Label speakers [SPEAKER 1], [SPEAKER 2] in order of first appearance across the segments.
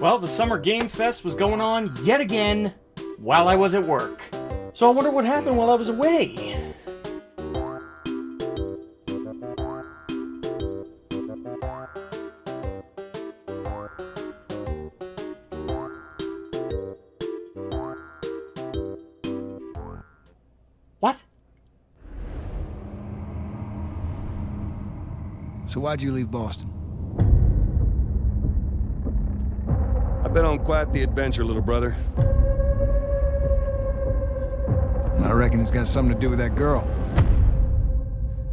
[SPEAKER 1] Well, the Summer Game Fest was going on yet again while I was at work. So I wonder what happened while I was away. What?
[SPEAKER 2] So why'd you leave Boston?
[SPEAKER 3] I've been on quite the adventure, little brother.
[SPEAKER 2] I reckon it's got something to do with that girl.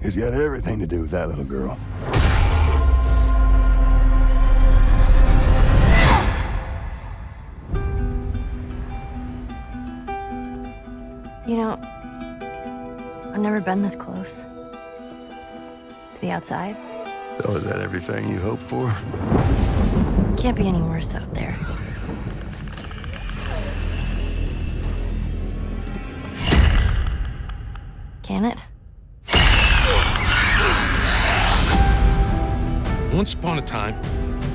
[SPEAKER 3] It's got everything to do with that little girl.
[SPEAKER 4] You know, I've never been this close. It's the outside.
[SPEAKER 3] So is that everything you hoped for?
[SPEAKER 4] Can't be any worse out there. Can it?
[SPEAKER 5] Once upon a time,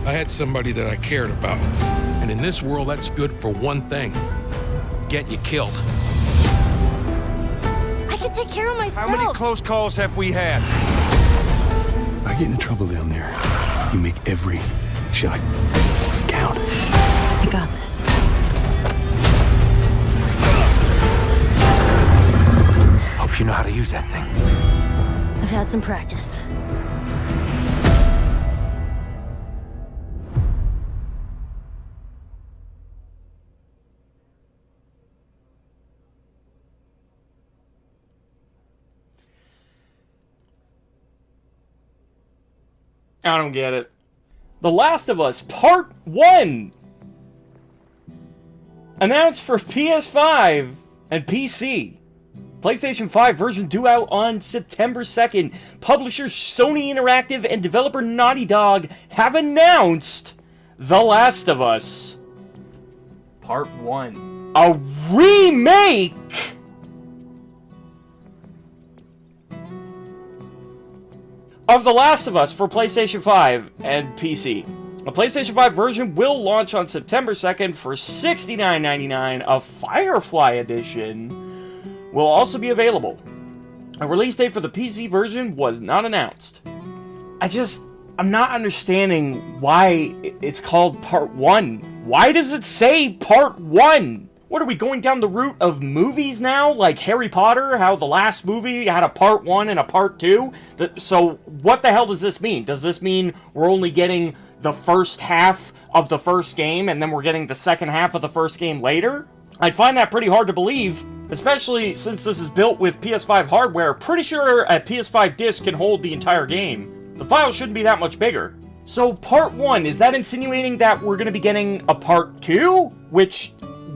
[SPEAKER 5] I had somebody that I cared about. And in this world, that's good for one thing. Get you killed.
[SPEAKER 4] I can take care of myself.
[SPEAKER 6] How many close calls have we had?
[SPEAKER 3] I get into trouble down there. You make every shot count.
[SPEAKER 4] I got this.
[SPEAKER 6] Hope you know how to use that thing.
[SPEAKER 4] I've had some practice.
[SPEAKER 1] I don't get it. The Last of Us Part 1! Announced for PS5 and PC. PlayStation 5 version due out on September 2nd. Publisher Sony Interactive and developer Naughty Dog have announced The Last of Us Part 1. A remake! Of The Last of Us for PlayStation 5 and PC. A PlayStation 5 version will launch on September 2nd for $69.99. A Firefly Edition will also be available. A release date for the PC version was not announced. I'm not understanding why it's called Part 1. Why does it say Part 1? What, are we going down the route of movies now? Like Harry Potter, how the last movie had a Part 1 and a Part 2? So what the hell does this mean? Does this mean we're only getting the first half of the first game and then we're getting the second half of the first game later? I'd find that pretty hard to believe, especially since this is built with PS5 hardware. Pretty sure a PS5 disc can hold the entire game. The file shouldn't be that much bigger. So Part 1, is that insinuating that we're going to be getting a Part 2? Which,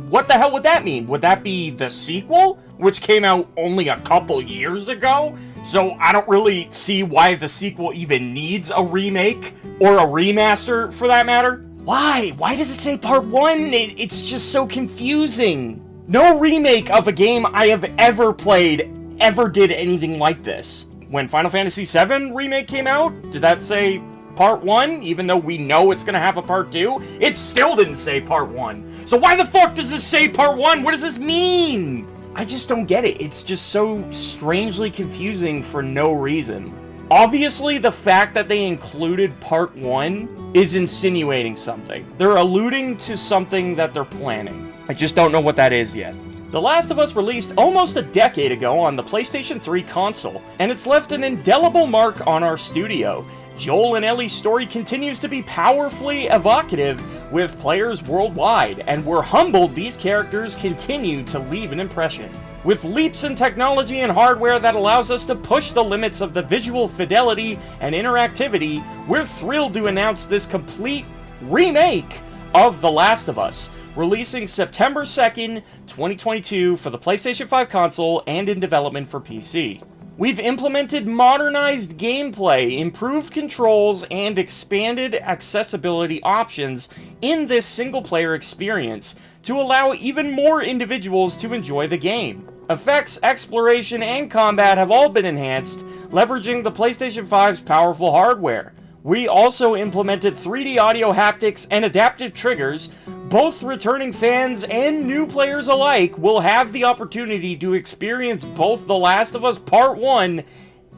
[SPEAKER 1] what the hell would that mean? Would that be the sequel, which came out only a couple years ago? So I don't really see why the sequel even needs a remake, or a remaster for that matter. Why? Why does it say Part 1? It's just so confusing. No remake of a game I have ever played ever did anything like this. When Final Fantasy VII Remake came out, did that say Part 1, even though we know it's gonna have a Part 2? It still didn't say Part 1. So why the fuck does this say Part 1? What does this mean? I just don't get it. It's just so strangely confusing for no reason. Obviously, the fact that they included Part 1 is insinuating something. They're alluding to something that they're planning. I just don't know what that is yet. The Last of Us released almost a decade ago on the PlayStation 3 console, and it's left an indelible mark on our studio. Joel and Ellie's story continues to be powerfully evocative with players worldwide, and we're humbled these characters continue to leave an impression. With leaps in technology and hardware that allows us to push the limits of the visual fidelity and interactivity, we're thrilled to announce this complete remake of The Last of Us, releasing September 2nd, 2022 for the PlayStation 5 console and in development for PC. We've implemented modernized gameplay, improved controls, and expanded accessibility options in this single-player experience to allow even more individuals to enjoy the game. Effects, exploration, and combat have all been enhanced, leveraging the PlayStation 5's powerful hardware. We also implemented 3D audio haptics and adaptive triggers. Both returning fans and new players alike will have the opportunity to experience both The Last of Us Part 1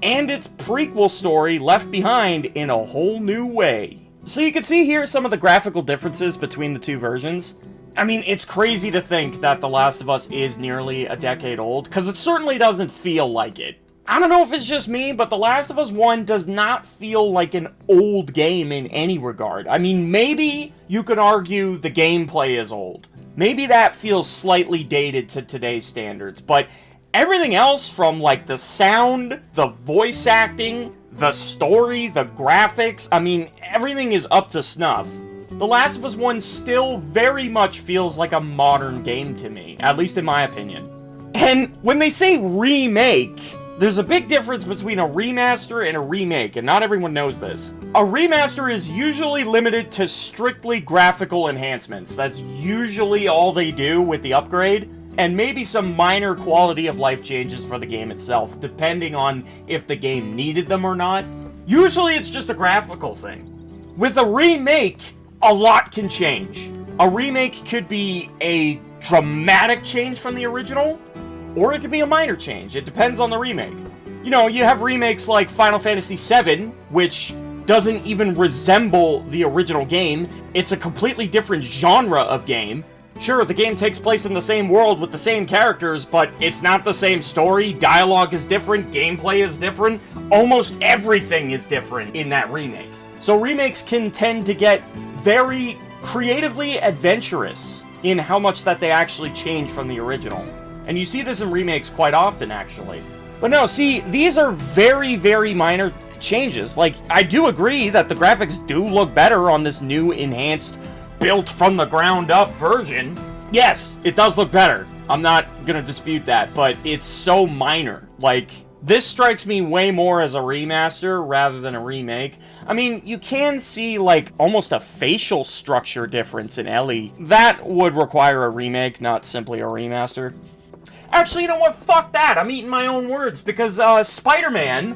[SPEAKER 1] and its prequel story Left Behind in a whole new way. So you can see here some of the graphical differences between the two versions. I mean, it's crazy to think that The Last of Us is nearly a decade old, because it certainly doesn't feel like it. I don't know if it's just me, but The Last of Us 1 does not feel like an old game in any regard. I mean, maybe you could argue the gameplay is old. Maybe that feels slightly dated to today's standards, but everything else from, like, the sound, the voice acting, the story, the graphics, I mean, everything is up to snuff. The Last of Us 1 still very much feels like a modern game to me, at least in my opinion. And when they say remake, there's a big difference between a remaster and a remake, and not everyone knows this. A remaster is usually limited to strictly graphical enhancements. That's usually all they do with the upgrade, and maybe some minor quality of life changes for the game itself, depending on if the game needed them or not. Usually it's just a graphical thing. With a remake, a lot can change. A remake could be a dramatic change from the original, or it could be a minor change. It depends on the remake. You know, you have remakes like Final Fantasy VII, which doesn't even resemble the original game. It's a completely different genre of game. Sure, the game takes place in the same world with the same characters, but it's not the same story, dialogue is different, gameplay is different, almost everything is different in that remake. So remakes can tend to get very creatively adventurous in how much that they actually change from the original. And you see this in remakes quite often, actually. But no, see, these are very, very minor changes. Like, I do agree that the graphics do look better on this new, enhanced, built from the ground up version. Yes, it does look better. I'm not gonna dispute that, but it's so minor. Like, this strikes me way more as a remaster rather than a remake. I mean, you can see, like, almost a facial structure difference in Ellie. That would require a remake, not simply a remaster. Actually, you know what? Fuck that! I'm eating my own words, because, Spider-Man,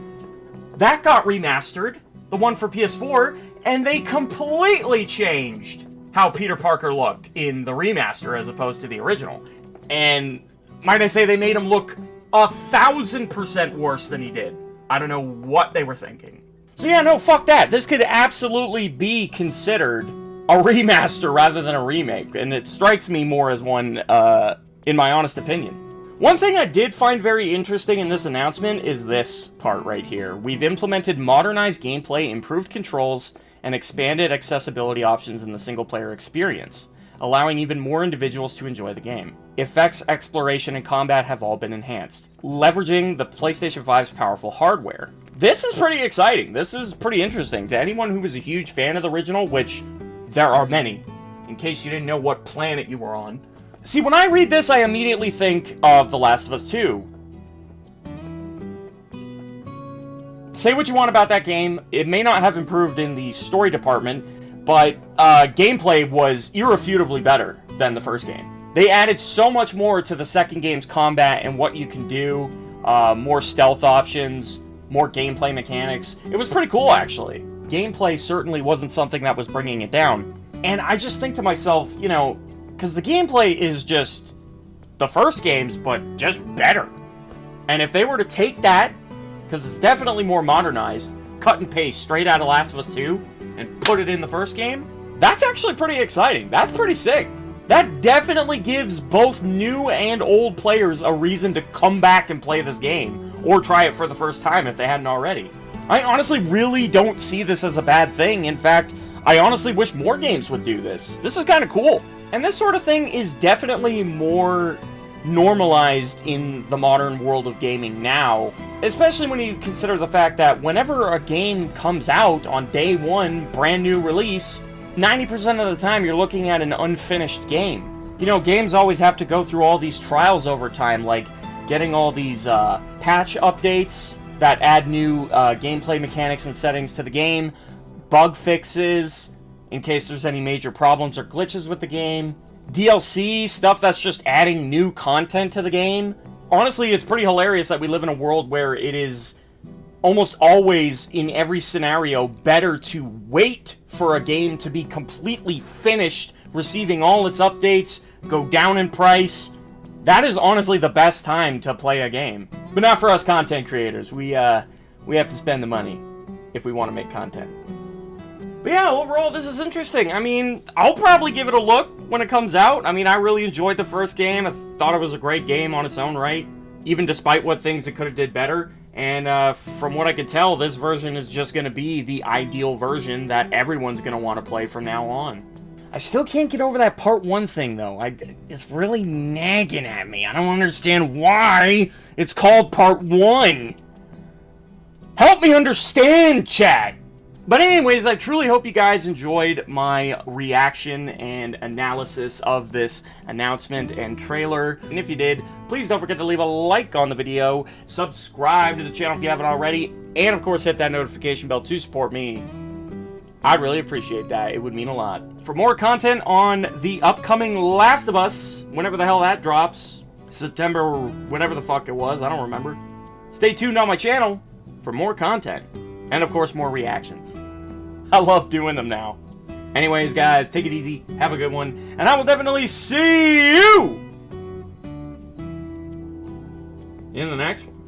[SPEAKER 1] that got remastered, the one for PS4, and they completely changed how Peter Parker looked in the remaster as opposed to the original. And might I say they made him look 1,000% worse than he did. I don't know what they were thinking. So yeah, no, fuck that. This could absolutely be considered a remaster rather than a remake, and it strikes me more as one, in my honest opinion. One thing I did find very interesting in this announcement is this part right here. We've implemented modernized gameplay, improved controls, and expanded accessibility options in the single-player experience, allowing even more individuals to enjoy the game. Effects, exploration, and combat have all been enhanced, leveraging the PlayStation 5's powerful hardware. This is pretty exciting. This is pretty interesting. To anyone who was a huge fan of the original, which there are many, in case you didn't know what planet you were on. See, when I read this, I immediately think of The Last of Us 2. Say what you want about that game, it may not have improved in the story department, but gameplay was irrefutably better than the first game. They added so much more to the second game's combat and what you can do, more stealth options, more gameplay mechanics. It was pretty cool, actually. Gameplay certainly wasn't something that was bringing it down. And I just think to myself, you know, because the gameplay is just the first game's, but just better. And if they were to take that, because it's definitely more modernized, cut and paste straight out of Last of Us 2, and put it in the first game, that's actually pretty exciting. That's pretty sick. That definitely gives both new and old players a reason to come back and play this game, or try it for the first time if they hadn't already. I honestly really don't see this as a bad thing. In fact, I honestly wish more games would do this. This is kind of cool. And this sort of thing is definitely more normalized in the modern world of gaming now, especially when you consider the fact that whenever a game comes out on day one, brand new release, 90% of the time you're looking at an unfinished game. You know, games always have to go through all these trials over time, like getting all these patch updates that add new gameplay mechanics and settings to the game, bug fixes in case there's any major problems or glitches with the game, DLC, stuff that's just adding new content to the game. Honestly, it's pretty hilarious that we live in a world where it is almost always, in every scenario, better to wait for a game to be completely finished, receiving all its updates, go down in price. That is honestly the best time to play a game. But not for us content creators. We have to spend the money if we want to make content. But yeah, overall, this is interesting. I mean, I'll probably give it a look when it comes out. I mean, I really enjoyed the first game. I thought it was a great game on its own right, even despite what things it could have did better. And from what I can tell, this version is just going to be the ideal version that everyone's going to want to play from now on. I still can't get over that Part 1 thing, though. It's really nagging at me. I don't understand why it's called Part 1. Help me understand, chat! But anyways, I truly hope you guys enjoyed my reaction and analysis of this announcement and trailer. And if you did, please don't forget to leave a like on the video, subscribe to the channel if you haven't already, and of course hit that notification bell to support me. I'd really appreciate that. It would mean a lot. For more content on the upcoming Last of Us, whenever the hell that drops, September, whatever the fuck it was, I don't remember. Stay tuned on my channel for more content. And of course, more reactions. I love doing them now. Anyways, guys, take it easy. Have a good one. And I will definitely see you in the next one.